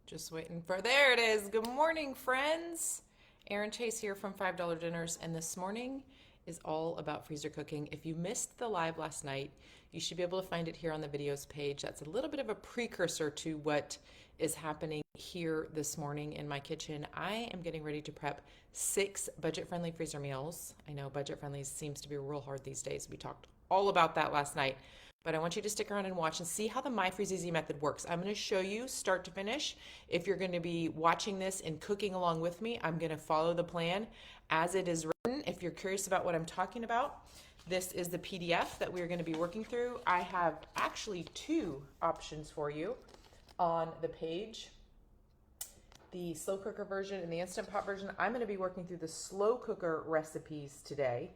Just waiting for, there it is. Good morning, friends. Erin Chase here from $5 Dinners, and this morning is all about freezer cooking. If you missed the live last night, you should be able to find it here on the videos page. That's a little bit of a precursor to what is happening here this morning in my kitchen. I am getting ready to prep 6 budget-friendly freezer meals. I know budget-friendly seems to be real hard these days. We talked all about that last night. But I want you to stick around and watch and see how the MyFreezeZ method works. I'm going to show you start to finish. If you're going to be watching this and cooking along with me, I'm going to follow the plan as it is written. If you're curious about what I'm talking about, this is the PDF that we're going to be working through. I have actually 2 options for you on the page. The slow cooker version and the Instant Pot version. I'm going to be working through the slow cooker recipes today,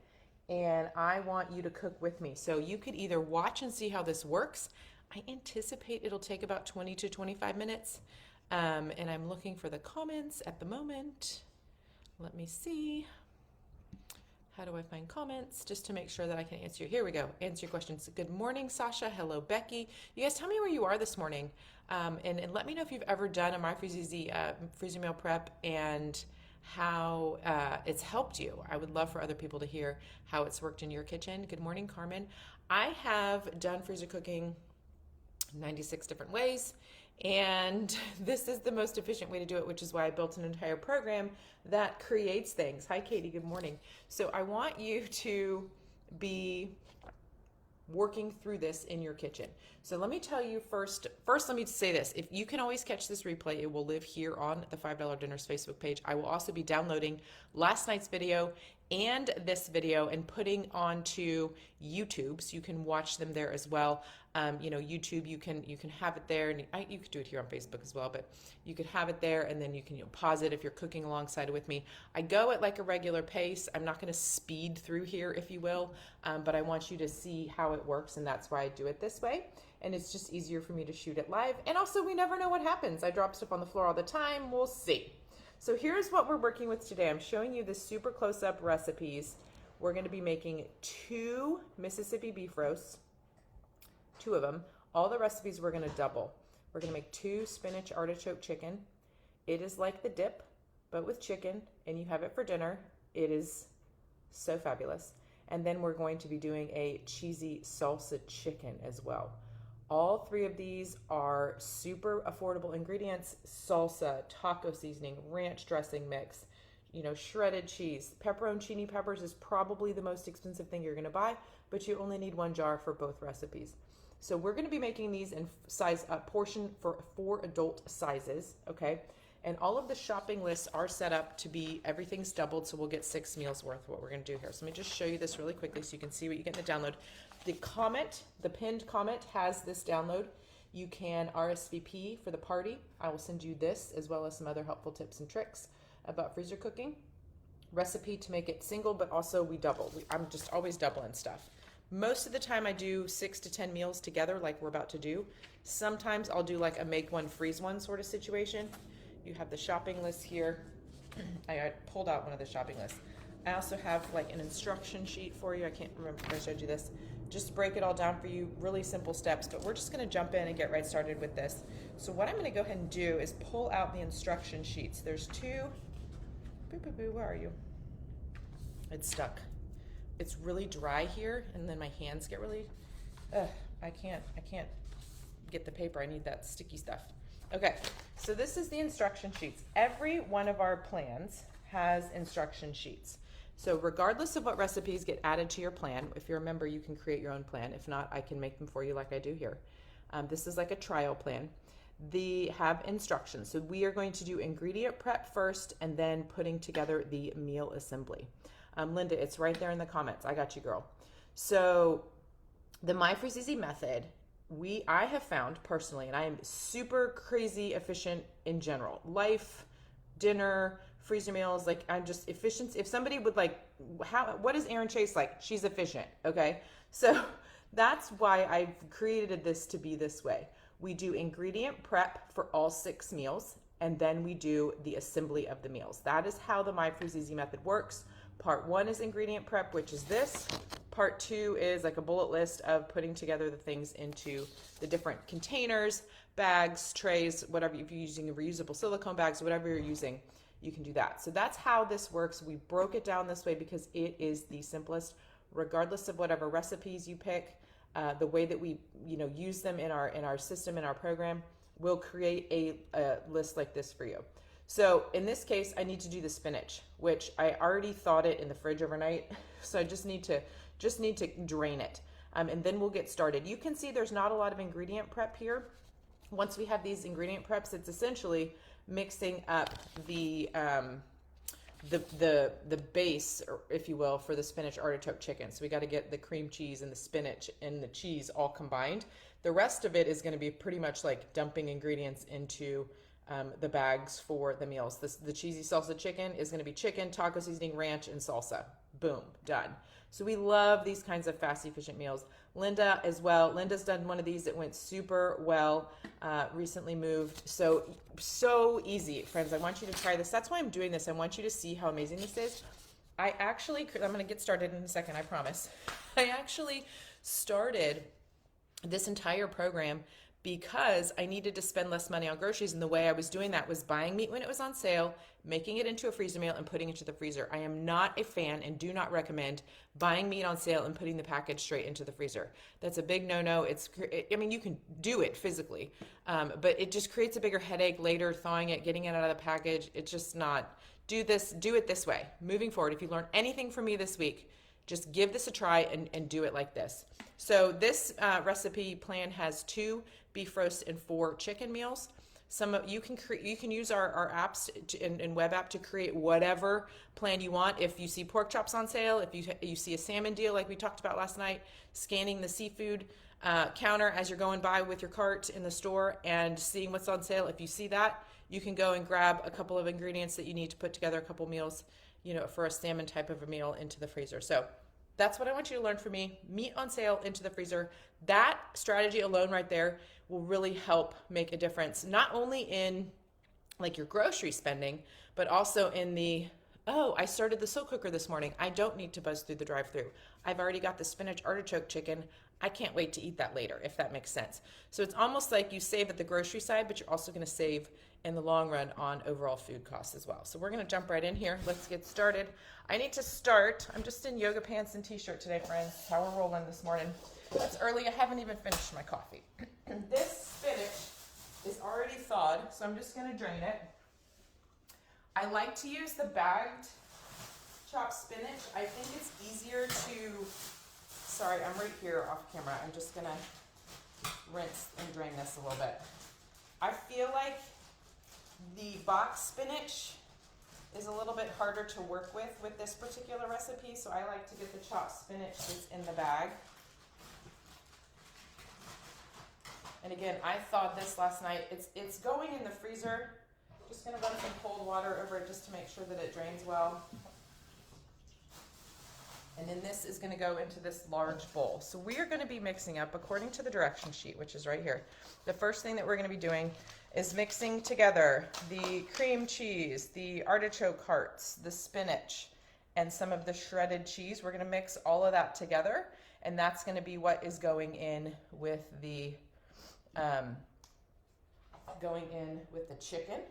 and I want you to cook with me. So you could either watch and see how this works. I anticipate it'll take about 20 to 25 minutes. And I'm looking for the comments at the moment. Let me see. How do I find comments? Just to make sure that I can answer you. Here we go. Answer your questions. Good morning, Sasha. Hello, Becky. You guys tell me where you are this morning. And let me know if you've ever done a MyFreezeZ freezer meal prep and how it's helped you. I would love for other people to hear how it's worked in your kitchen. Good morning, Carmen. I have done freezer cooking 96 different ways, and this is the most efficient way to do it, which is why I built an entire program that creates things. Hi, Katie. Good morning. So I want you to be working through this in your kitchen. So let me tell you first let me say this. If you can always catch this replay, it will live here on the $5 Dinners Facebook page. I will also be downloading last night's video and this video and putting onto YouTube, so you can watch them there as well. YouTube, you can have it there, and you could do it here on Facebook as well, but you could have it there, and then you can pause it if you're cooking alongside with me. I go at like a regular pace. I'm not going to speed through here, if you will, but I want you to see how it works, and that's why I do it this way. And it's just easier for me to shoot it live. And also, we never know what happens. I drop stuff on the floor all the time. We'll see. So here's what we're working with today. I'm showing you the super close-up recipes. We're going to be making 2 Mississippi beef roasts, 2 of them. All the recipes we're going to double. We're going to make 2 spinach artichoke chicken. It is like the dip, but with chicken, and you have it for dinner. It is so fabulous. And then we're going to be doing a cheesy salsa chicken as well. All 3 of these are super affordable ingredients: salsa, taco seasoning, ranch dressing mix, shredded cheese. Pepperoncini peppers is probably the most expensive thing you're going to buy, but you only need 1 jar for both recipes. So we're going to be making these in size portion for 4 adult sizes, okay? And all of the shopping lists are set up to be, everything's doubled, so we'll get 6 meals worth of what we're going to do here. So let me just show you this really quickly so you can see what you get in the download. The pinned comment has this download. You can RSVP for the party. I will send you this as well as some other helpful tips and tricks about freezer cooking. Recipe to make it single, but also we double. I'm just always doubling stuff. Most of the time I do 6 to 10 meals together like we're about to do. Sometimes I'll do like a make one, freeze one sort of situation. You have the shopping list here. I pulled out one of the shopping lists. I also have like an instruction sheet for you. I can't remember if I showed you this. Just break it all down for you, really simple steps, but we're just gonna jump in and get right started with this. So what I'm gonna go ahead and do is pull out the instruction sheets. There's 2, where are you? It's stuck. It's really dry here, and then my hands get really, I can't get the paper. I need that sticky stuff. Okay, so this is the instruction sheets. Every one of our plans has instruction sheets. So regardless of what recipes get added to your plan, if you're a member, you can create your own plan. If not, I can make them for you like I do here. This is like a trial plan. They have instructions. So we are going to do ingredient prep first and then putting together the meal assembly. Linda, it's right there in the comments. I got you, girl. So the MyFreezeZ method, I have found personally, and I am super crazy efficient in general. Life, dinner, freezer meals, like I'm just efficient. If somebody would like, what is Erin Chase like? She's efficient, okay? So that's why I've created this to be this way. We do ingredient prep for all 6 meals, and then we do the assembly of the meals. That is how the MyFreezeZ method works. Part 1 is ingredient prep, which is this. Part 2 is like a bullet list of putting together the things into the different containers, bags, trays, whatever. If you're using reusable silicone bags, whatever you're using, you can do that. So that's how this works. We broke it down this way because it is the simplest, regardless of whatever recipes you pick. The way that we, use them in our system, in our program, will create a list like this for you. So in this case, I need to do the spinach, which I already thawed it in the fridge overnight. So I just need to drain it. And then we'll get started. You can see there's not a lot of ingredient prep here. Once we have these ingredient preps, it's essentially mixing up the base, if you will, for the spinach artichoke chicken. So we got to get the cream cheese and the spinach and the cheese all combined. The rest of it is going to be pretty much like dumping ingredients into the bags for the meals. The cheesy salsa chicken is going to be chicken, taco seasoning, ranch, and salsa. Boom, done. So we love these kinds of fast, efficient meals. Linda as well. Linda's done one of these. It went super well. Recently moved. So easy, friends. I want you to try this. That's why I'm doing this. I want you to see how amazing this is. I'm going to get started in a second, I promise. I actually started this entire program because I needed to spend less money on groceries, and the way I was doing that was buying meat when it was on sale, making it into a freezer meal, and putting it to the freezer. I am not a fan and do not recommend buying meat on sale and putting the package straight into the freezer. That's a big no-no. You can do it physically, but it just creates a bigger headache later, thawing it, getting it out of the package. It's just not. Do it this way. Moving forward, if you learn anything from me this week, just give this a try and do it like this. So this recipe plan has 2 beef roasts and 4 chicken meals. You can use our apps and web app to create whatever plan you want. If you see pork chops on sale, if you see a salmon deal like we talked about last night, scanning the seafood counter as you're going by with your cart in the store and seeing what's on sale. If you see that, you can go and grab a couple of ingredients that you need to put together a couple meals, for a salmon type of a meal into the freezer. So that's what I want you to learn from me. Meat on sale into the freezer. That strategy alone right there will really help make a difference, not only in like your grocery spending, but also in I started the slow cooker this morning. I don't need to buzz through the drive-thru. I've already got the spinach artichoke chicken. I can't wait to eat that later, if that makes sense. So it's almost like you save at the grocery side, but you're also going to save in the long run on overall food costs as well. So we're going to jump right in here. Let's get started. I need to start. I'm just in yoga pants and t-shirt today, friends. That's how we're rolling this morning. It's early. I haven't even finished my coffee. This spinach is already thawed, so I'm just going to drain it. I like to use the bagged chopped spinach. I think it's easier to... Sorry, I'm right here off camera. I'm just going to rinse and drain this a little bit. I feel like the box spinach is a little bit harder to work with this particular recipe, so I like to get the chopped spinach that's in the bag. And again, I thawed this last night. It's going in the freezer. Just going to run some cold water over it just to make sure that it drains well. And then this is going to go into this large bowl. So we are going to be mixing up according to the direction sheet, which is right here. The first thing that we're going to be doing is mixing together the cream cheese, the artichoke hearts, the spinach, and some of the shredded cheese. We're going to mix all of that together, and that's going to be what is going in with the chicken.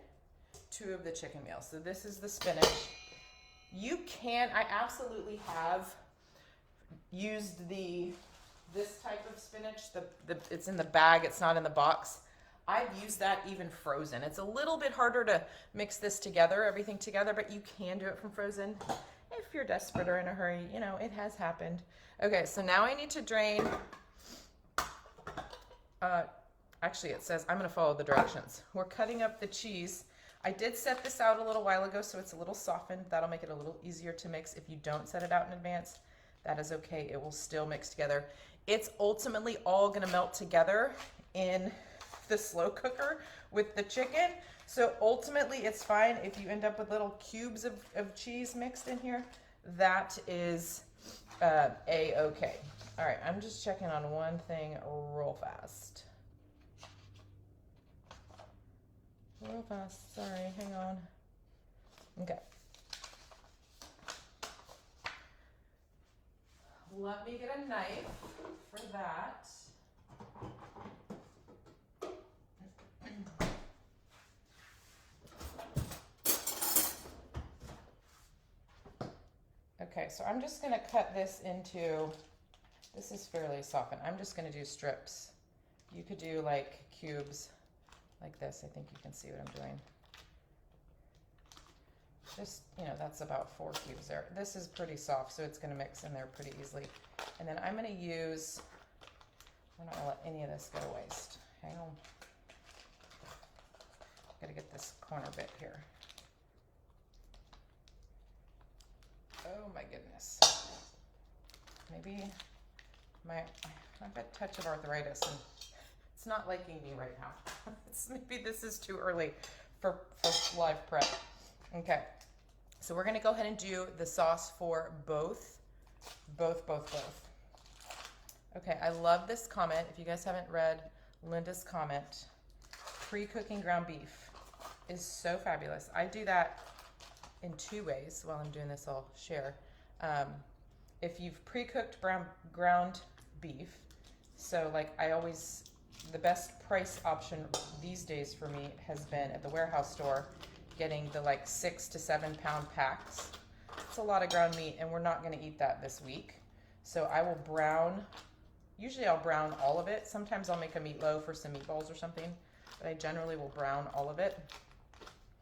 2 of the chicken meals. So this is the spinach. I absolutely have used this type of spinach. It's in the bag, it's not in the box. I've used that even frozen. It's a little bit harder to mix everything together, but you can do it from frozen if you're desperate or in a hurry. It has happened. Okay, so now I need to drain. Actually, it says I'm going to follow the directions. We're cutting up the cheese. I did set this out a little while ago, so it's a little softened. That'll make it a little easier to mix. If you don't set it out in advance, that is okay. It will still mix together. It's ultimately all going to melt together in the slow cooker with the chicken. So ultimately, it's fine if you end up with little cubes of cheese mixed in here. That is A-okay. All right, I'm just checking on one thing real fast. Real fast, sorry, hang on. Okay. let me get a knife for that. Okay, so I'm just going to cut this into, this is fairly softened. I'm just going to do strips. You could do like cubes like this. I think you can see what I'm doing. Just, you know, that's about 4 cubes there. This is pretty soft, so it's going to mix in there pretty easily. And then I'm going to use, I'm not going to let any of this go to waste. Hang on. Got to get this corner bit here. Oh my goodness. Maybe I've got a touch of arthritis and it's not liking me right now. Maybe this is too early for live prep. Okay, so we're gonna go ahead and do the sauce for both. Okay, I love this comment. If you guys haven't read Linda's comment, pre-cooking ground beef is so fabulous. I do that in 2 ways. While I'm doing this, I'll share. If you've pre-cooked ground beef, so like the best price option these days for me has been at the warehouse store, getting the like 6 to 7 pound packs. It's a lot of ground meat and we're not gonna eat that this week. So I will usually I'll brown all of it. Sometimes I'll make a meatloaf or some meatballs or something, but I generally will brown all of it.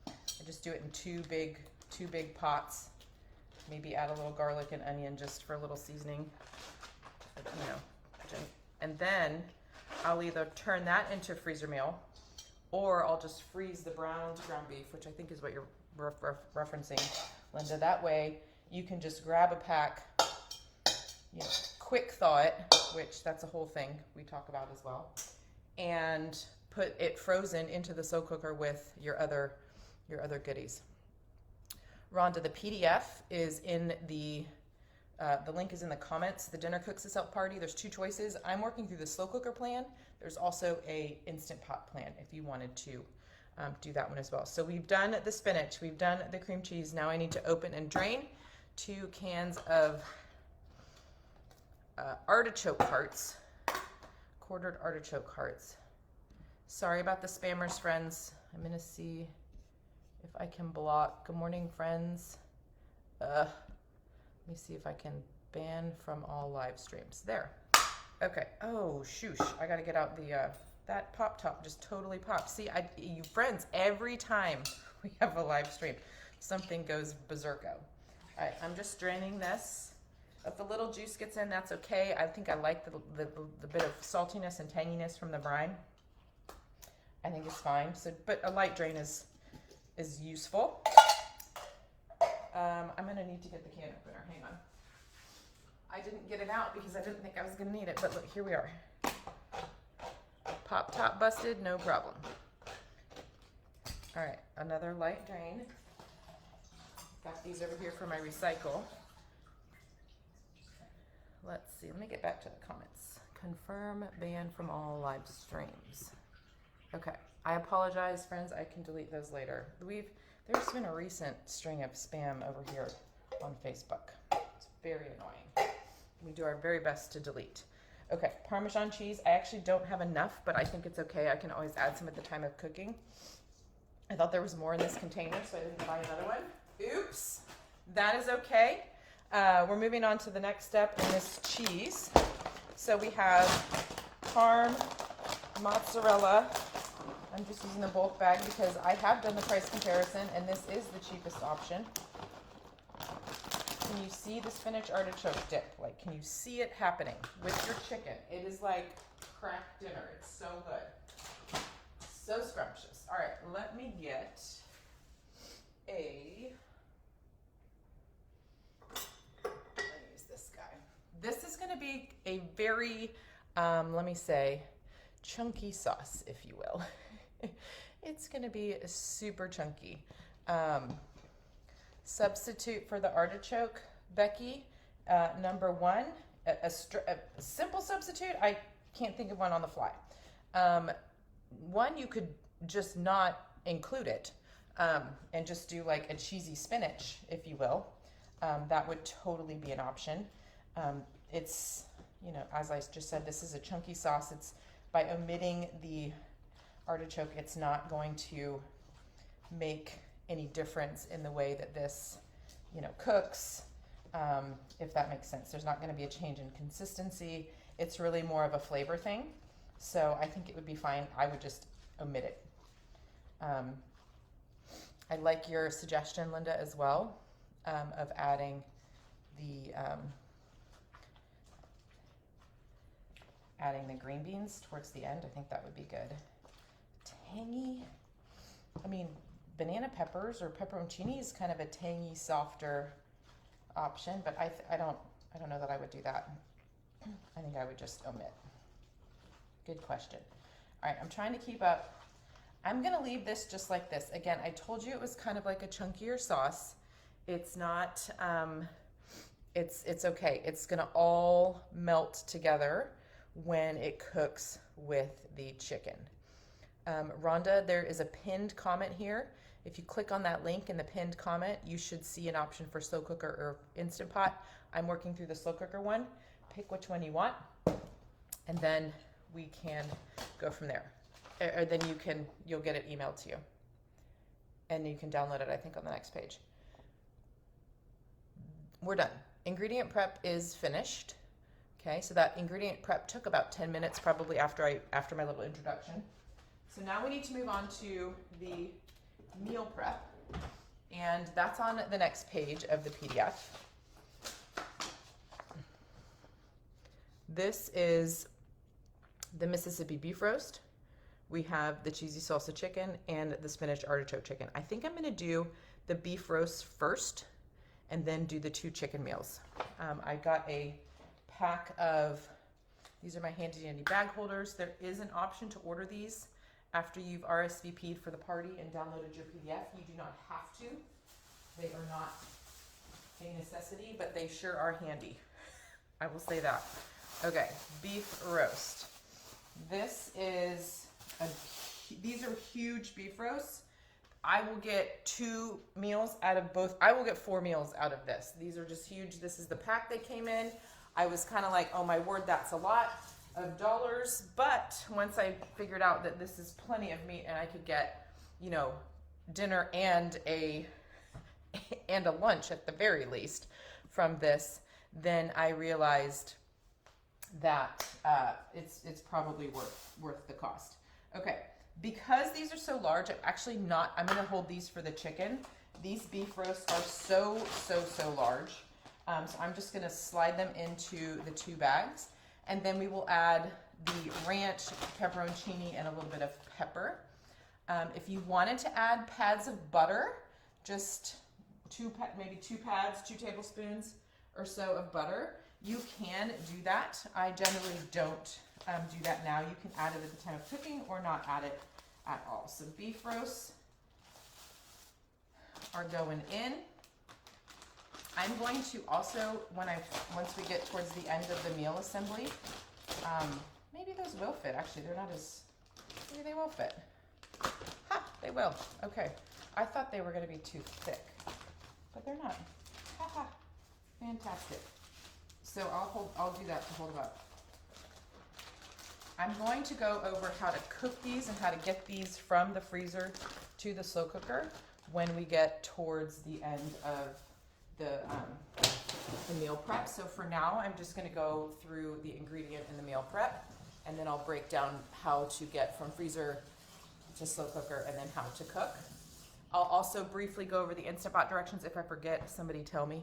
I just do it in two big pots. Maybe add a little garlic and onion just for a little seasoning, you know. And then I'll either turn that into a freezer meal, or I'll just freeze the browned ground beef, which I think is what you're referencing, Linda. That way you can just grab a pack, you know, quick thaw it, which that's a whole thing we talk about as well, and put it frozen into the slow cooker with your other goodies. Rhonda, the PDF is in the link is in the comments. The Dinner Cooks This Up Party. There's 2 choices. I'm working through the slow cooker plan. There's also a Instant Pot plan if you wanted to do that one as well. So we've done the spinach, we've done the cream cheese. Now I need to open and drain 2 cans of artichoke hearts, quartered artichoke hearts. Sorry about the spammers, friends. I'm gonna see if I can block. Good morning, friends. Let me see if I can ban from all live streams. There. Okay. Oh, shoosh. I got to get out the, that pop top just totally popped. See, you friends, every time we have a live stream, something goes berserko. All right, I'm just draining this. If the little juice gets in, that's okay. I think I like the bit of saltiness and tanginess from the brine. I think it's fine. So, but a light drain is useful. I'm gonna need to get the can opener. Hang on. I didn't get it out because I didn't think I was gonna need it, but look, here we are. Pop top busted, no problem. All right, another light drain. Got these over here for my recycle. Let's see, let me get back to the comments. Confirm ban from all live streams. Okay, I apologize, friends. I can delete those later. There's been a recent string of spam over here on Facebook. It's very annoying. We do our very best to delete. Okay, Parmesan cheese. I actually don't have enough, but I think it's okay. I can always add some at the time of cooking. I thought there was more in this container, so I didn't buy another one. Oops, that is okay. We're moving on to the next step in this cheese. So we have Parm, mozzarella. I'm just using the bulk bag because I have done the price comparison and this is the cheapest option. Can you see the spinach artichoke dip? Like, can you see it happening with your chicken? It is like crack dinner. It's so good. So scrumptious. All right, let me get let me use this guy. This is going to be a very, let me say, chunky sauce, if you will. It's going to be super chunky. Substitute for the artichoke, Becky. Number 1, a simple substitute. I can't think of one on the fly. One, you could just not include it and just do like a cheesy spinach, if you will. That would totally be an option. it's, you know, as I just said, this is a chunky sauce. It's by omitting the artichoke, it's not going to make any difference in the way that this, you know, cooks, if that makes sense. There's not going to be a change in consistency. It's really more of a flavor thing. So I think it would be fine. I would just omit it. I like your suggestion, Linda, as well, of adding the green beans towards the end. I think that would be good. Tangy, I mean, banana peppers or pepperoncini is kind of a tangy, softer option, but I don't know that I would do that. I think I would just omit. Good question. All right, I'm trying to keep up. I'm gonna leave this just like this. Again, I told you it was kind of like a chunkier sauce. It's not, it's okay. It's gonna all melt together when it cooks with the chicken. Rhonda, there is a pinned comment here. If you click on that link in the pinned comment, you should see an option for slow cooker or Instant Pot. I'm working through the slow cooker one. Pick which one you want, and then we can go from there. Or then you'll get it emailed to you, and you can download it, I think, on the next page. We're done. Ingredient prep is finished. Okay, so that ingredient prep took about 10 minutes probably after my little introduction. So now we need to move on to the meal prep, and that's on the next page of the PDF. This is the Mississippi beef roast. We have the cheesy salsa chicken and the spinach artichoke chicken. I think I'm gonna do the beef roast first and then do the 2 chicken meals. I got a pack of, these are my handy dandy bag holders. There is an option to order these after you've RSVP'd for the party and downloaded your PDF. You do not have to. They are not a necessity, but they sure are handy. I will say that. Okay, beef roast. These are huge beef roasts. I will get 2 meals out of both. I will get 4 meals out of this. These are just huge. This is the pack they came in. I was kind of like, oh my word, that's a lot of dollars. But once I figured out that this is plenty of meat and I could get, you know, dinner and a lunch at the very least from this, then I realized that it's probably worth the cost. Okay, because these are so large, I'm gonna hold these for the chicken. These beef roasts are so large. So I'm just gonna slide them into the 2 bags, and then we will add the ranch, pepperoncini, and a little bit of pepper. If you wanted to add pads of butter, just maybe 2 pads, 2 tablespoons or so of butter, you can do that. I generally don't do that now. You can add it at the time of cooking or not add it at all. So beef roasts are going in. I'm going to also, once we get towards the end of the meal assembly, maybe those will fit. Actually, maybe they will fit. Ha, they will. Okay. I thought they were going to be too thick, but they're not. Ha ha. Fantastic. So I'll do that to hold them up. I'm going to go over how to cook these and how to get these from the freezer to the slow cooker when we get towards the end of the meal prep. So for now, I'm just going to go through the ingredient in the meal prep, and then I'll break down how to get from freezer to slow cooker and then how to cook. I'll also briefly go over the Instant Pot directions. If I forget, somebody tell me.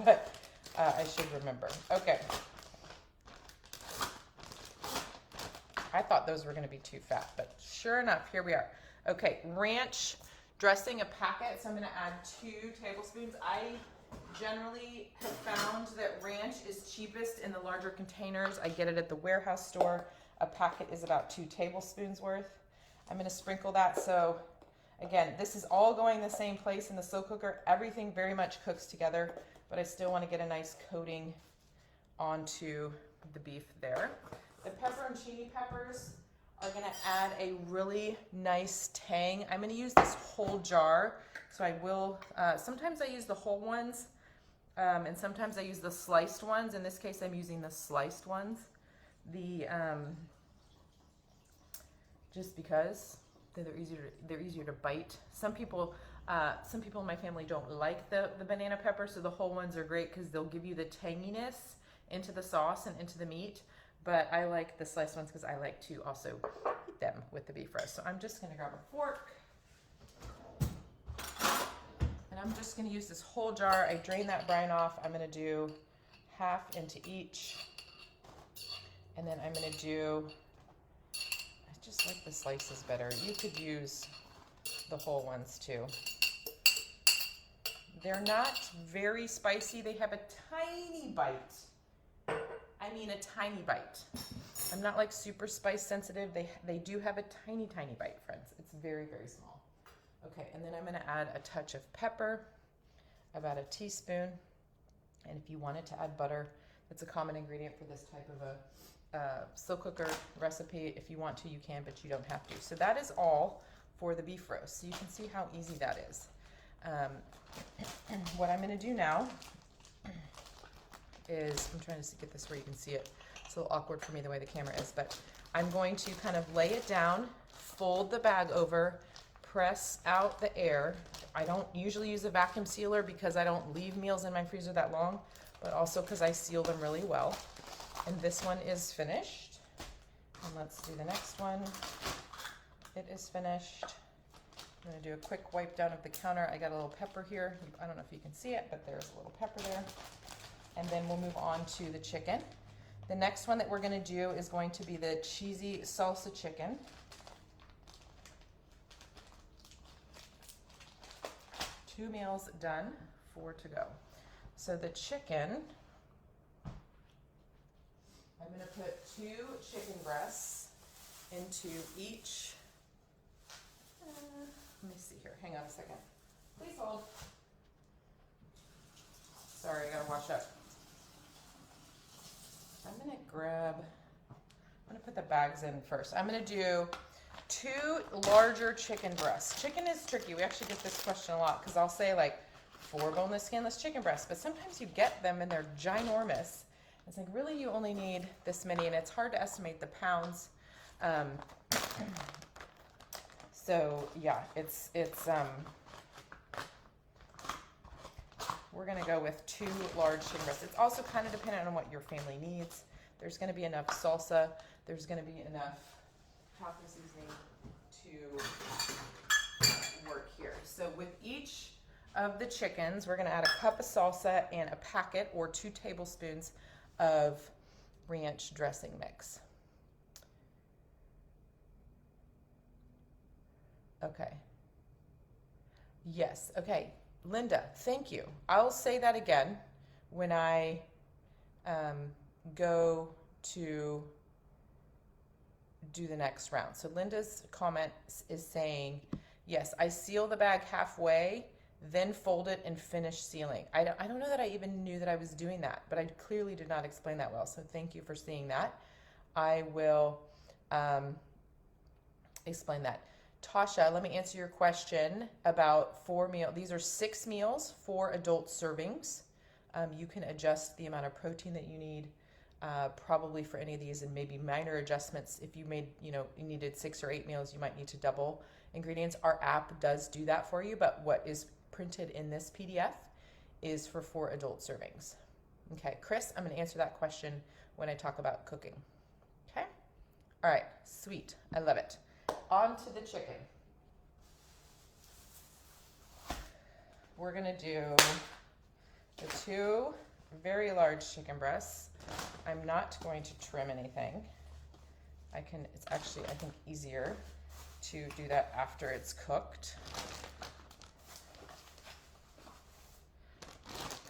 But I should remember. Okay. I thought those were going to be too fat, but sure enough, here we are. Okay, ranch dressing, a packet. So I'm going to add 2 tablespoons. I generally have found that ranch is cheapest in the larger containers. I get it at the warehouse store. A packet is about 2 tablespoons worth. I'm going to sprinkle that. So again, this is all going the same place in the slow cooker. Everything very much cooks together, but I still want to get a nice coating onto the beef there. The pepperoncini peppers are going to add a really nice tang. I'm going to use this whole jar, so I will, sometimes I use the whole ones. And sometimes I use the sliced ones. In this case, I'm using the sliced ones. Just because they're easier to bite. Some people in my family don't like the banana pepper, so the whole ones are great because they'll give you the tanginess into the sauce and into the meat. But I like the sliced ones because I like to also eat them with the beef roast. So I'm just gonna grab a fork. And I'm just gonna use this whole jar. I drain that brine off. I'm gonna do half into each. And then I'm gonna do, I just like the slices better. You could use the whole ones too. They're not very spicy. They have a tiny bite. I mean a tiny bite. I'm not like super spice sensitive. They do have a tiny, tiny bite, friends. It's very, very small. Okay, and then I'm gonna add a touch of pepper, about a teaspoon. And if you wanted to add butter, it's a common ingredient for this type of a slow cooker recipe. If you want to, you can, but you don't have to. So that is all for the beef roast. So you can see how easy that is. What I'm gonna do now is, I'm trying to get this where you can see it. It's a little awkward for me the way the camera is, but I'm going to kind of lay it down, fold the bag over, press out the air. I don't usually use a vacuum sealer because I don't leave meals in my freezer that long, but also because I seal them really well. And this one is finished. And let's do the next one. It is finished. I'm gonna do a quick wipe down of the counter. I got a little pepper here. I don't know if you can see it, but there's a little pepper there. And then we'll move on to the chicken. The next one that we're gonna do is going to be the cheesy salsa chicken. 2 meals done, 4 to go. So the chicken, I'm gonna put 2 chicken breasts into each. Let me see here, hang on a second. Please hold. Sorry, I gotta wash up. I'm gonna put the bags in first. I'm gonna do 2 larger chicken breasts. Chicken is tricky. We actually get this question a lot because I'll say like 4 boneless, skinless chicken breasts, but sometimes you get them and they're ginormous. It's like, really, you only need this many, and it's hard to estimate the pounds. So yeah, we're gonna go with 2 large chicken breasts. It's also kind of dependent on what your family needs. There's gonna be enough salsa. There's gonna be enough taco seasoning to work here. So with each of the chickens, we're gonna add a cup of salsa and a packet or 2 tablespoons of ranch dressing mix. Okay. Yes, okay. Linda, thank you. I'll say that again when I go to do the next round. So Linda's comment is saying, yes, I seal the bag halfway, then fold it and finish sealing. I don't know that I even knew that I was doing that, but I clearly did not explain that well. So thank you for seeing that. I will explain that. Tasha, let me answer your question about 4 meals. These are 6 meals, 4 adult servings. You can adjust the amount of protein that you need probably for any of these, and maybe minor adjustments. If you made, you needed 6 or 8 meals, you might need to double ingredients. Our app does do that for you, but what is printed in this PDF is for 4 adult servings. Okay, Chris, I'm going to answer that question when I talk about cooking. Okay? All right, sweet. I love it. On to the chicken. We're going to do the 2 very large chicken breasts. I'm not going to trim anything. It's actually, I think, easier to do that after it's cooked.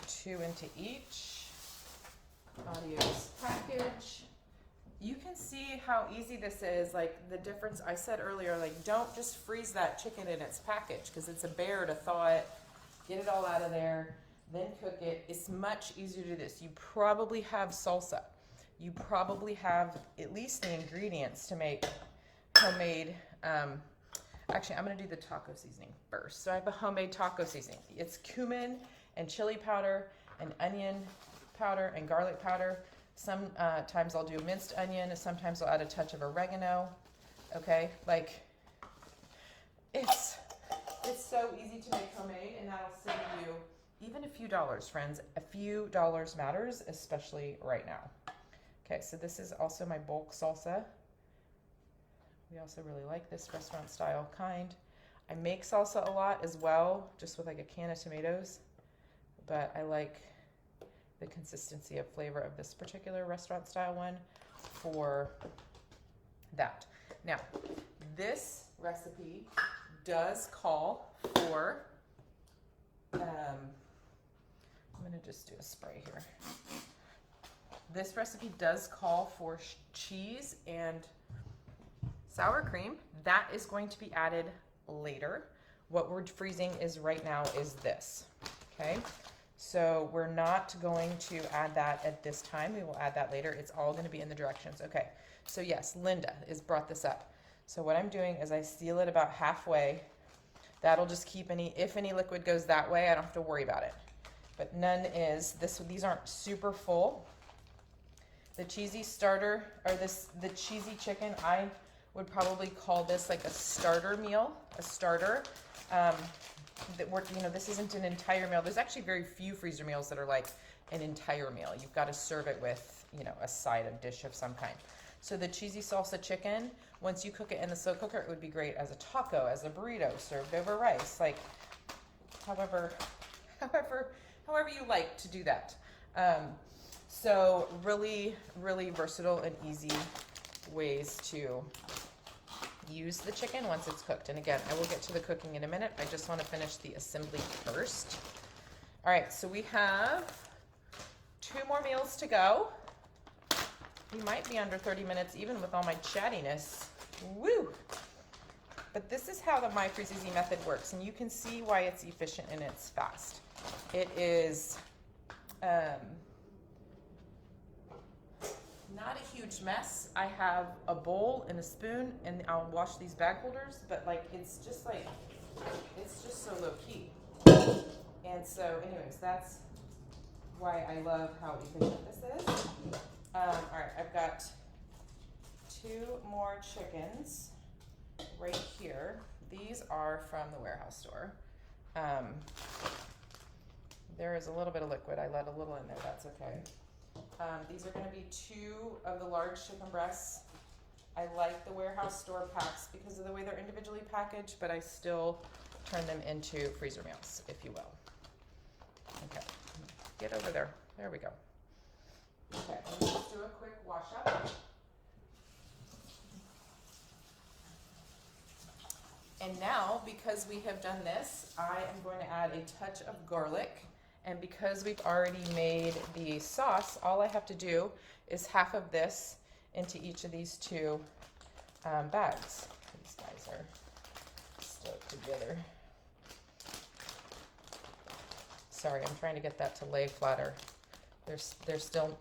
2 into each. Adios package. You can see how easy this is, like the difference I said earlier, like don't just freeze that chicken in its package because it's a bear to thaw it, get it all out of there, then cook it. It's much easier to do this. You probably have salsa. You probably have at least the ingredients to make homemade, actually I'm gonna do the taco seasoning first. So I have a homemade taco seasoning. It's cumin and chili powder and onion powder and garlic powder. Sometimes I'll do minced onion. Sometimes I'll add a touch of oregano. Okay, like it's so easy to make homemade, and that'll save you even a few dollars, friends. A few dollars matters, especially right now. Okay, so this is also my bulk salsa. We also really like this restaurant style kind. I make salsa a lot as well, just with like a can of tomatoes, but I like the consistency of flavor of this particular restaurant style one for that. Now, this recipe does call for, I'm going to just do a spray here. This recipe does call for cheese and sour cream. That is going to be added later. What we're freezing is right now is this, okay? So we're not going to add that at this time. We will add that later. It's all going to be in the directions. Okay, so yes, Linda has brought this up. So what I'm doing is I seal it about halfway. That'll just keep if any liquid goes that way, I don't have to worry about it. But none is, these aren't super full. The cheesy starter, or the cheesy chicken, I would probably call this like a starter meal, a starter. This isn't an entire meal. There's actually very few freezer meals that are like an entire meal. You've got to serve it with, a side of dish of some kind. So the cheesy salsa chicken, once you cook it in the slow cooker, it would be great as a taco, as a burrito, served over rice, like however you like to do that. So really, really versatile and easy ways to use the chicken once it's cooked. And again, I will get to the cooking in a minute. I just want to finish the assembly first. All right, so we have 2 more meals to go. We might be under 30 minutes even with all my chattiness. Woo! But this is how the My Freeze Easy method works, and you can see why it's efficient and it's fast. It is not a huge mess. I have a bowl and a spoon, and I'll wash these bag holders, but it's just so low key. And so anyways, that's why I love how efficient this is. All right, I've got 2 more chickens right here. These are from the warehouse store. There is a little bit of liquid. I let a little in there. That's okay. These are going to be 2 of the large chicken breasts. I like the warehouse store packs because of the way they're individually packaged, but I still turn them into freezer meals, if you will. Okay, get over there. There we go. Okay, let me just do a quick wash up. And now, because we have done this, I am going to add a touch of garlic. And because we've already made the sauce, all I have to do is half of this into each of these 2 bags. These guys are stuck together. Sorry, I'm trying to get that to lay flatter. They're still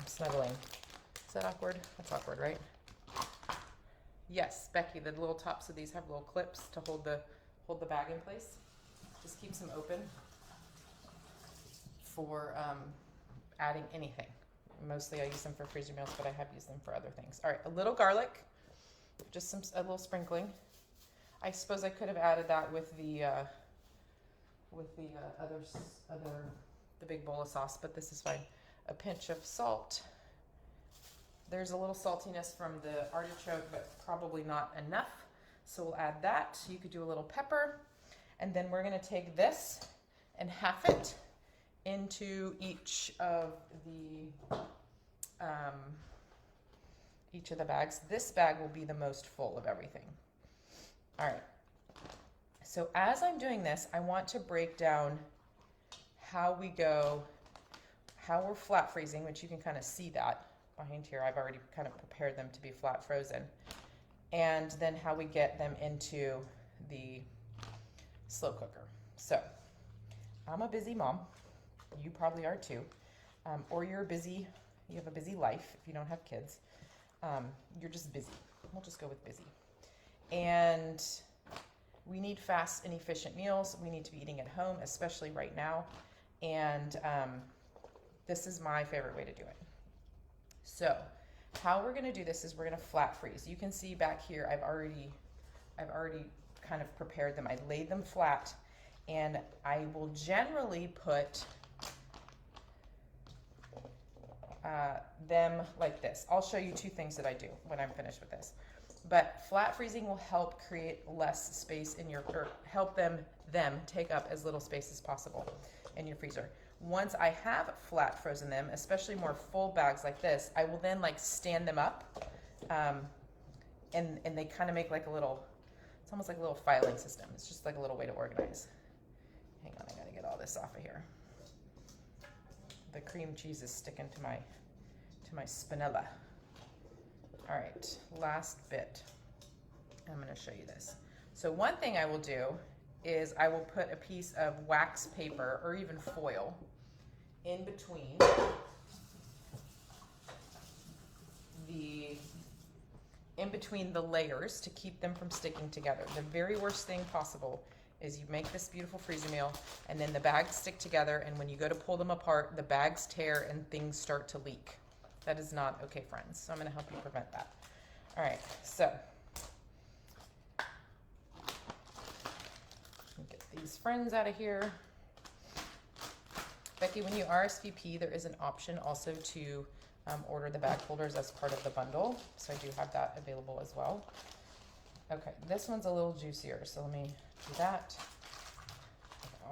snuggling. Is that awkward? That's awkward, right? Yes, Becky, the little tops of these have little clips to hold the bag in place. Just keeps them open for adding anything. Mostly I use them for freezer meals, but I have used them for other things. All right, a little garlic, just a little sprinkling. I suppose I could have added that with the big bowl of sauce, but this is fine. A pinch of salt. There's a little saltiness from the artichoke, but probably not enough. So we'll add that. You could do a little pepper. And then we're going to take this and half it into each of the bags. This bag will be the most full of everything. All right. So as I'm doing this, I want to break down how we're flat freezing, which you can kind of see that behind here. I've already kind of prepared them to be flat frozen. And then how we get them into the slow cooker. So I'm a busy mom. You probably are too. Or you have a busy life if you don't have kids. You're just busy. We'll just go with busy. And we need fast and efficient meals. We need to be eating at home, especially right now. And this is my favorite way to do it. So how we're going to do this is we're going to flat freeze. You can see back here, I've already kind of prepared them. I laid them flat, and I will generally put them like this. I'll show you two things that I do when I'm finished with this. But flat freezing will help create less space in your, or help them take up as little space as possible in your freezer. Once I have flat frozen them, especially more full bags like this, I will then like stand them up, and they kind of make like a little, it's almost like a little filing system. It's just like a little way to organize. Hang on, I gotta get all this off of here. The cream cheese is sticking to my spinella. All right, last bit. I'm gonna show you this. So one thing I will do is I will put a piece of wax paper or even foil in between the layers to keep them from sticking together. The very worst thing possible is you make this beautiful freezer meal and then the bags stick together, and when you go to pull them apart, the bags tear and things start to leak. That is not okay, friends. So I'm going to help you prevent that. All right, so get these friends out of here. Becky, when you RSVP, there is an option also to order the bag holders as part of the bundle. So I do have that available as well. Okay, this one's a little juicier, so let me do that.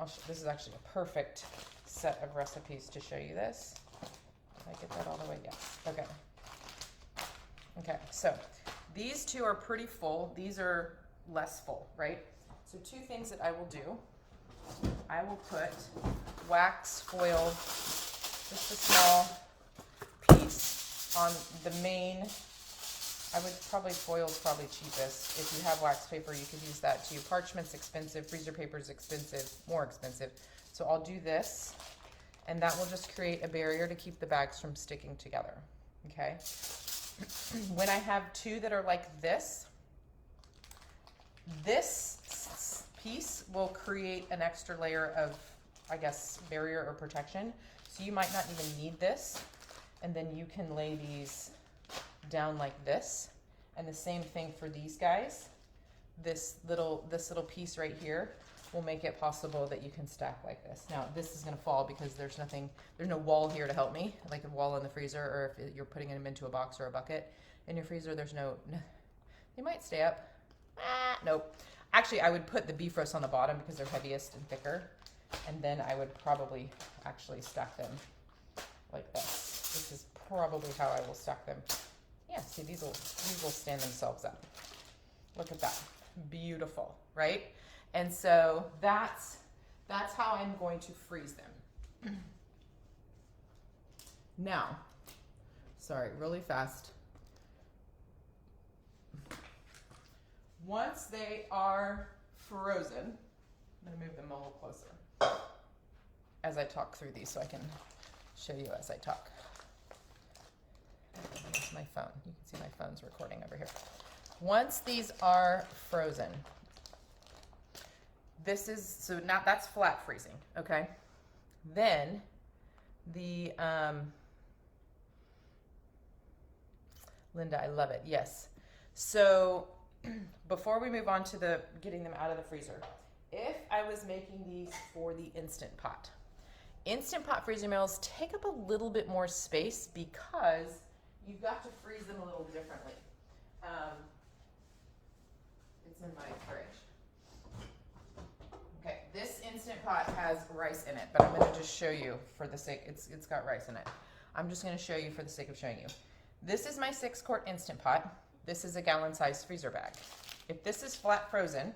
Okay, this is actually a perfect set of recipes to show you this. Did I get that all the way? Yes. Okay. Okay, so these two are pretty full. These are less full, right? So two things that I will do. I will put wax foil, just a small piece on the main. I would probably, foil's probably cheapest. If you have wax paper, you could use that too. Parchment's expensive, freezer paper's expensive, more expensive. So I'll do this, and that will just create a barrier to keep the bags from sticking together, okay? When I have two that are like this piece will create an extra layer of, I guess, barrier or protection. So you might not even need this, and then you can lay these down like this. And the same thing for these guys. This little piece right here will make it possible that you can stack like this. Now this is going to fall because there's no wall here to help me, like a wall in the freezer, or if you're putting them into a box or a bucket in your freezer, there's no, they might stay up. Nope. Actually, I would put the beef roast on the bottom because they're heaviest and thicker, and then I would probably actually stack them like this. This is probably how I will stack them. Yeah, see, these will stand themselves up. Look at that. Beautiful, right? And so that's how I'm going to freeze them. Now, sorry, really fast. Once they are frozen, I'm going to move them a little closer as I talk through these so I can show you as I talk. Here's my phone. You can see my phone's recording over here. Once these are frozen, this is, so now that's flat freezing, okay? Then the, Linda, I love it, yes. So before we move on to getting them out of the freezer, if I was making these for the Instant Pot freezer meals take up a little bit more space because you've got to freeze them a little differently. It's in my fridge. Okay, this Instant Pot has rice in it, but I'm going to just show you for the sake, it's got rice in it. I'm just going to show you for the sake of showing you. This is my 6-quart Instant Pot. This is a gallon-sized freezer bag. If this is flat frozen,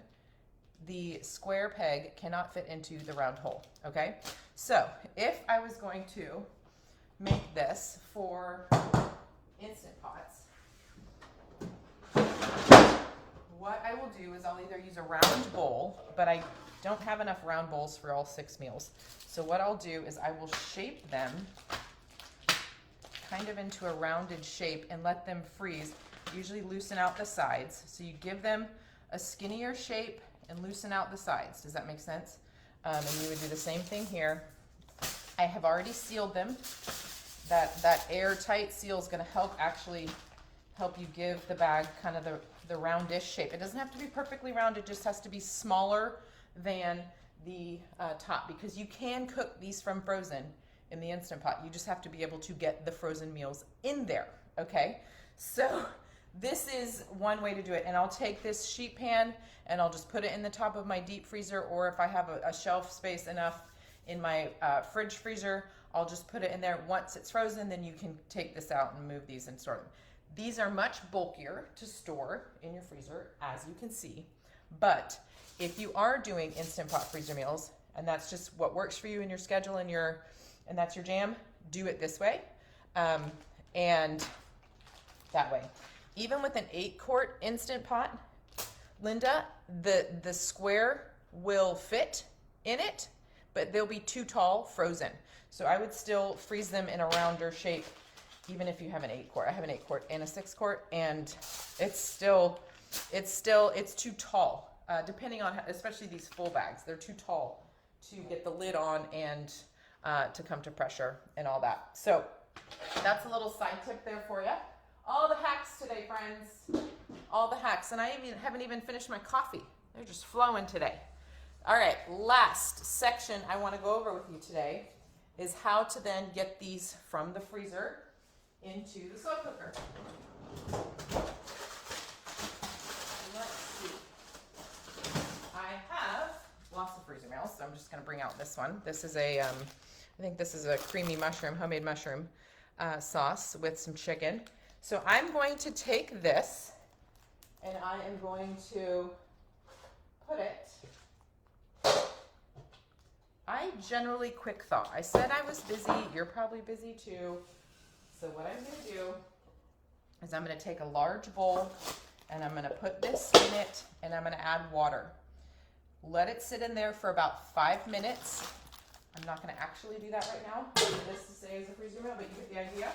the square peg cannot fit into the round hole, okay? So if I was going to make this for Instant Pots, what I will do is I'll either use a round bowl, but I don't have enough round bowls for all 6 meals. So what I'll do is I will shape them kind of into a rounded shape and let them freeze. Usually loosen out the sides. So you give them a skinnier shape and loosen out the sides. Does that make sense? And you would do the same thing here. I have already sealed them. That airtight seal is going to help you give the bag kind of the roundish shape. It doesn't have to be perfectly round, it just has to be smaller than the top, because you can cook these from frozen in the Instant Pot. You just have to be able to get the frozen meals in there, okay? So this is one way to do it. And I'll take this sheet pan and I'll just put it in the top of my deep freezer, or if I have a shelf space enough in my fridge freezer, I'll just put it in there. Once it's frozen, then you can take this out and move these and store them. These are much bulkier to store in your freezer, as you can see. But if you are doing Instant Pot freezer meals, and that's just what works for you in your schedule and that's your jam, do it this way and that way. Even with an 8-quart Instant Pot, Linda, the square will fit in it, but they'll be too tall frozen. So I would still freeze them in a rounder shape, even if you have an 8-quart. I have an 8-quart and a 6-quart, and it's too tall, depending on how, especially these full bags, they're too tall to get the lid on and to come to pressure and all that. So that's a little side tip there for you. All the hacks today, friends. All the hacks. And I haven't even finished my coffee. They're just flowing today. All right, last section I want to go over with you today is how to then get these from the freezer into the slow cooker. Let's see. I have lots of freezer meals, so I'm just going to bring out this one. This is I think this is a creamy mushroom, homemade mushroom sauce with some chicken. So I'm going to take this and I am going to put it, I generally quick thaw. I said I was busy, you're probably busy too. So what I'm gonna do is I'm gonna take a large bowl and I'm gonna put this in it and I'm gonna add water. Let it sit in there for about 5 minutes. I'm not gonna actually do that right now. I do this to say as a freezer meal, but you get the idea.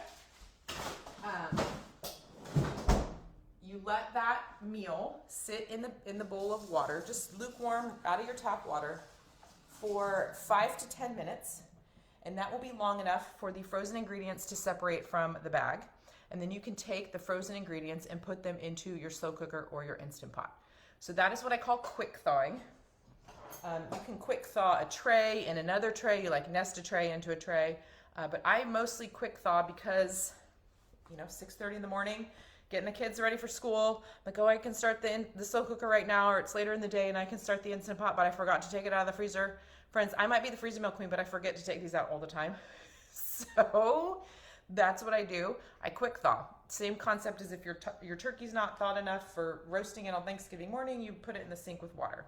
You let that meal sit in the bowl of water, just lukewarm, out of your tap water, for 5 to 10 minutes, and that will be long enough for the frozen ingredients to separate from the bag. And then you can take the frozen ingredients and put them into your slow cooker or your Instant Pot. So that is what I call quick thawing. You can quick thaw a tray in another tray. You like nest a tray into a tray, but I mostly quick thaw because 6:30 in the morning, getting the kids ready for school. Like, oh, I can start the slow cooker right now, or it's later in the day and I can start the Instant Pot, but I forgot to take it out of the freezer. Friends, I might be the freezer meal queen, but I forget to take these out all the time. So that's what I do. I quick thaw. Same concept as if your turkey's not thawed enough for roasting it on Thanksgiving morning, you put it in the sink with water.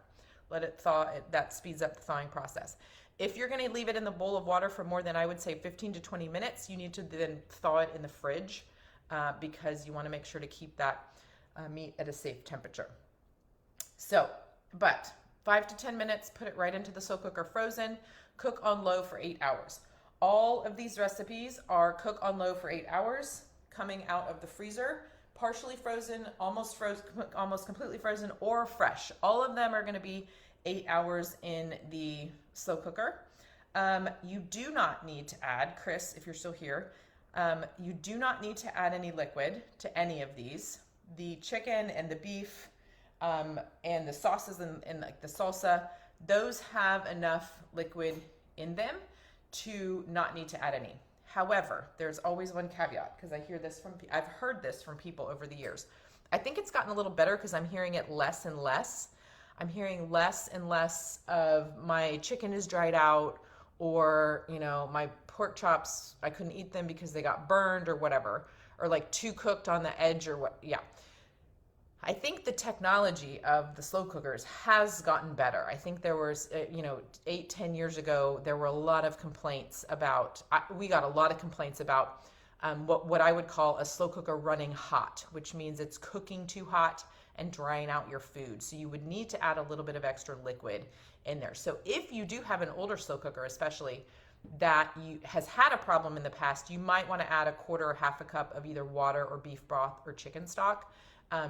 Let it thaw. That speeds up the thawing process. If you're going to leave it in the bowl of water for more than, I would say, 15 to 20 minutes, you need to then thaw it in the fridge because you want to make sure to keep that meat at a safe temperature. So, but 5 to 10 minutes, put it right into the slow cooker frozen, cook on low for 8 hours. All of these recipes are cook on low for 8 hours, coming out of the freezer, partially frozen, almost completely frozen, or fresh. All of them are going to be 8 hours in the slow cooker. You do not need to add, Chris, if you're still here, you do not need to add any liquid to any of these. The chicken and the beef and the sauces and like the salsa, those have enough liquid in them to not need to add any. However, there's always one caveat, because I've heard this from people over the years. I think it's gotten a little better because I'm hearing it less and less. I'm hearing less and less of my chicken is dried out, or my pork chops, I couldn't eat them because they got burned or whatever, or like too cooked on the edge or what. Yeah. I think the technology of the slow cookers has gotten better. I think there was, 8-10 years ago, there were a lot of complaints about, we got a lot of complaints about what I would call a slow cooker running hot, which means it's cooking too hot and drying out your food. So you would need to add a little bit of extra liquid in there. So if you do have an older slow cooker, especially, that has had a problem in the past, you might want to add a quarter or half a cup of either water or beef broth or chicken stock,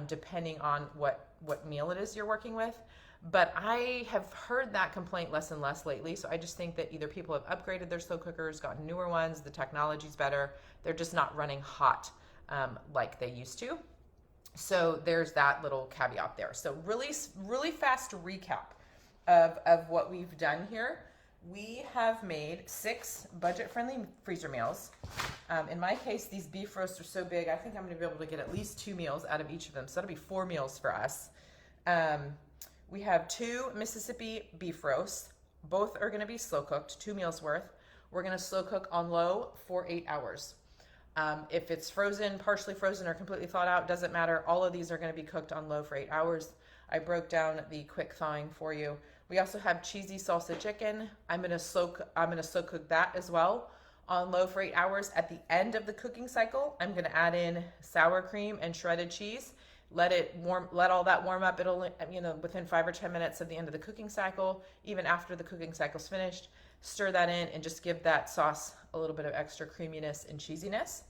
depending on what meal it is you're working with. But I have heard that complaint less and less lately. So I just think that either people have upgraded their slow cookers, gotten newer ones, the technology's better. They're just not running hot like they used to. So there's that little caveat there. So really fast recap of what we've done here. We have made 6 budget-friendly freezer meals. In my case, these beef roasts are so big, I think I'm going to be able to get at least 2 meals out of each of them. So that'll be 4 meals for us. We have 2 Mississippi beef roasts. Both are going to be slow cooked, 2 meals worth. We're going to slow cook on low for 8 hours. If it's frozen, partially frozen, or completely thawed out, doesn't matter. All of these are going to be cooked on low for 8 hours. I broke down the quick thawing for you. We also have cheesy salsa chicken. I'm gonna slow cook that as well on low for 8 hours. At the end of the cooking cycle, I'm gonna add in sour cream and shredded cheese. Let all that warm up. It'll, within 5 or 10 minutes of the end of the cooking cycle, even after the cooking cycle's finished, stir that in and just give that sauce a little bit of extra creaminess and cheesiness.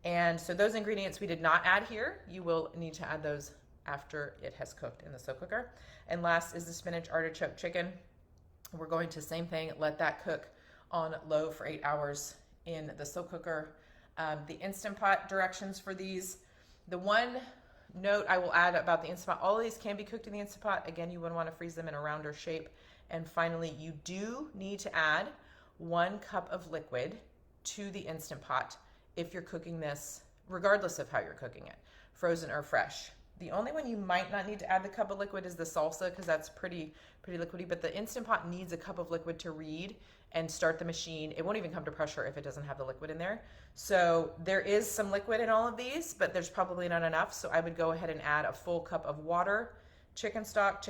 And so those ingredients we did not add here. You will need to add those after it has cooked in the slow cooker. And last is the spinach artichoke chicken. We're going to, same thing, let that cook on low for 8 hours in the slow cooker. The Instant Pot directions for these. The one note I will add about the Instant Pot, all of these can be cooked in the Instant Pot. Again, you would want to freeze them in a rounder shape. And finally, you do need to add 1 cup of liquid to the Instant Pot if you're cooking this, regardless of how you're cooking it, frozen or fresh. The only one you might not need to add the cup of liquid is the salsa, because that's pretty liquidy, but the Instant Pot needs a cup of liquid to read and start the machine. It won't even come to pressure if it doesn't have the liquid in there. So there is some liquid in all of these, but there's probably not enough. So I would go ahead and add a full cup of water, chicken stock,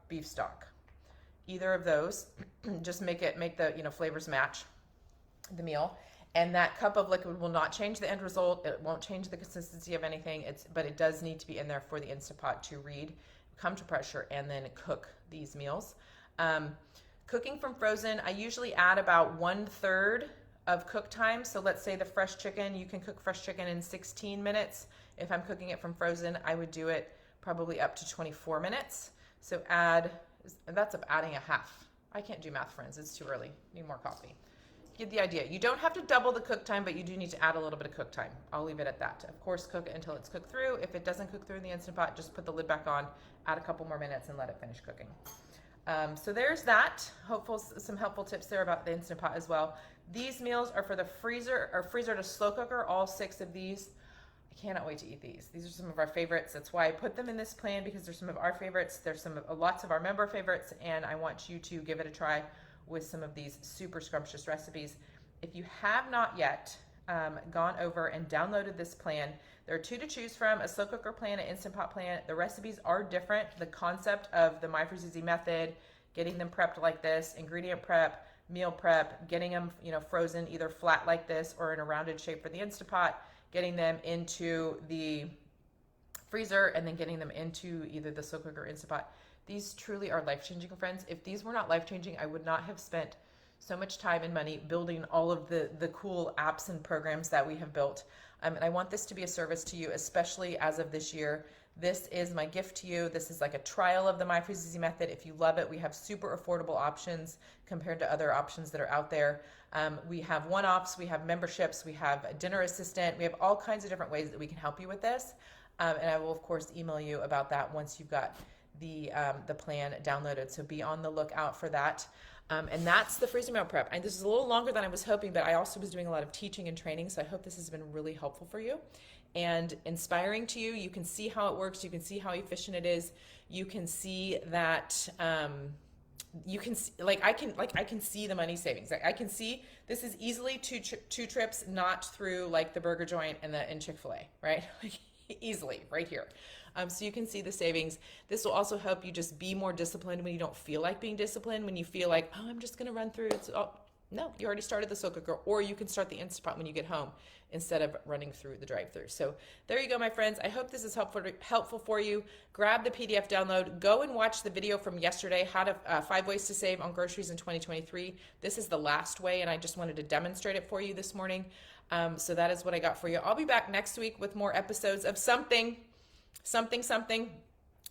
beef stock. Either of those, just make the flavors match the meal. And that cup of liquid will not change the end result. It won't change the consistency of anything. But it does need to be in there for the Instant Pot to read, come to pressure, and then cook these meals. Cooking from frozen, I usually add about 1/3 of cook time. So let's say the fresh chicken, you can cook fresh chicken in 16 minutes. If I'm cooking it from frozen, I would do it probably up to 24 minutes. So that's adding a half. I can't do math, friends. It's too early. Need more coffee. Get the idea. You don't have to double the cook time, but you do need to add a little bit of cook time. I'll leave it at that. Of course, cook it until it's cooked through. If it doesn't cook through in the Instant Pot, just put the lid back on, add a couple more minutes, and let it finish cooking. So there's that. Some helpful tips there about the Instant Pot as well. These meals are for the freezer to slow cooker, all 6 of these. I cannot wait to eat these. These are some of our favorites. That's why I put them in this plan, because they're some of our favorites. There's lots of our member favorites, and I want you to give it a try with some of these super scrumptious recipes. If you have not yet gone over and downloaded this plan, there are 2 to choose from, a slow cooker plan, an Instant Pot plan. The recipes are different. The concept of the MyFreezeZ method, getting them prepped like this, ingredient prep, meal prep, getting them frozen either flat like this or in a rounded shape for the Instant Pot, getting them into the freezer, and then getting them into either the slow cooker or Instant Pot. These truly are life-changing, friends. If these were not life-changing, I would not have spent so much time and money building all of the cool apps and programs that we have built. And I want this to be a service to you, especially as of this year. This is my gift to you. This is like a trial of the MyFreezeZ method. If you love it, we have super affordable options compared to other options that are out there. We have one-offs, we have memberships, we have a dinner assistant. We have all kinds of different ways that we can help you with this. And I will, of course, email you about that once you've got the plan downloaded. So be on the lookout for that. And that's the freezer meal prep. And this is a little longer than I was hoping, but I also was doing a lot of teaching and training. So I hope this has been really helpful for you and inspiring to you. You can see how it works. You can see how efficient it is. You can see that, you can see, I can see the money savings. I can see this is easily two trips, not through like the burger joint and Chick-fil-A, right? Easily right here. So you can see the savings. This will also help you just be more disciplined when you don't feel like being disciplined, when you feel like, oh, I'm just going to run through. No, you already started the slow cooker, or you can start the Instant Pot when you get home instead of running through the drive-thru. So there you go, my friends. I hope this is helpful for you. Grab the PDF download. Go and watch the video from yesterday, 5 ways to save on groceries in 2023. This is the last way, and I just wanted to demonstrate it for you this morning. So that is what I got for you. I'll be back next week with more episodes of something.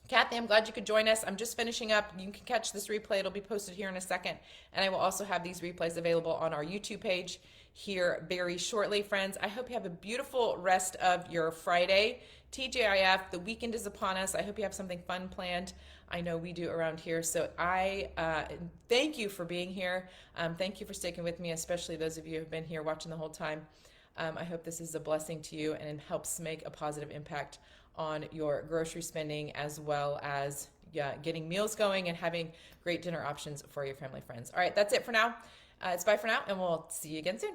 Kathy, I'm glad you could join us. I'm just finishing up. You can catch this replay. It'll be posted here in a second. And I will also have these replays available on our YouTube page here very shortly, friends. I hope you have a beautiful rest of your Friday. TGIF, the weekend is upon us. I hope you have something fun planned. I know we do around here. So I thank you for being here. Thank you for sticking with me, especially those of you who have been here watching the whole time. I hope this is a blessing to you and it helps make a positive impact on your grocery spending, as well as getting meals going and having great dinner options for your family friends. All right, that's it for now. It's bye for now, and we'll see you again soon.